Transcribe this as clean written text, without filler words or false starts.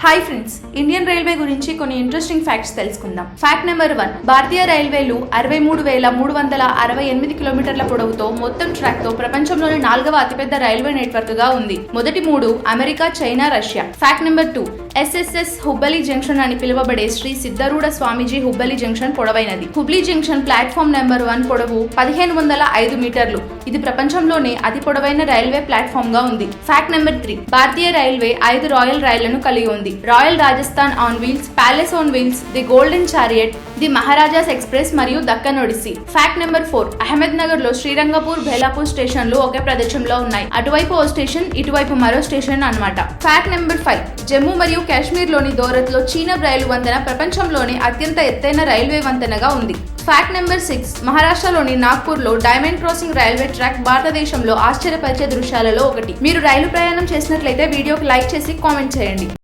Hi friends, Indian railway గురించి కొన్ని interesting facts తెలుసుకుందాం. Fact number 1. భారతీయ రైల్వేలు 63,368 కిలోమీటర్ల పొడవుతో మొత్తం ట్రాక్ తో ప్రపంచంలోని 4వ అతిపెద్ద రైల్వే నెట్వర్క్ గా ఉంది. మొదటి 3 America, China, Russia. Fact number 2. SSS Hubballi junction అని పిలువబడే శ్రీ సిద్ధరూఢ స్వామీజీ హుబ్బలి జంక్షన్ పొడవైనది. హుబ్లీ జంక్షన్ ప్లాట్ఫామ్ నెంబర్ 1 పొడవు 1505 మీటర్లు. ఇది ప్రపంచంలోనే అతి పొడవైన రైల్వే ప్లాట్ఫామ్ గా ఉంది. Fact number 3. భారతీయ రైల్వే 5 రాయల్ రైళ్లను కలిగి ఉంది. Royal Rajasthan on wheels, palace on wheels, the golden chariot, the Maharajas express మరియు Deccan odyssey. Fact number 4. Ahmednagar లో శ్రీరంగపూర్, బేలాపూర్ స్టేషన్లు ఒకే ప్రదేశంలో ఉన్నాయి. అటువైపు ఓ స్టేషన్, ఇటువైపు మరో స్టేషన్ అన్నమాట. Fact number 5. జమ్మూ మరియు కాశ్మీర్ లోని దోరత్ లో చీనబ్ రైలు వంతెన ప్రపంచంలోని అత్యంత ఎత్తైన రైల్వే వంతెనగా ఉంది. Fact number 6. మహారాష్ట్రలోని నాగ్పూర్ లో డైమండ్ క్రాసింగ్ రైల్వే ట్రాక్ భారతదేశంలో ఆశ్చర్యపరిచే దృశ్యాలలో ఒకటి. మీరు రైలు ప్రయాణం చేసినట్లయితే వీడియోకి లైక్ చేసి కామెంట్ చేయండి.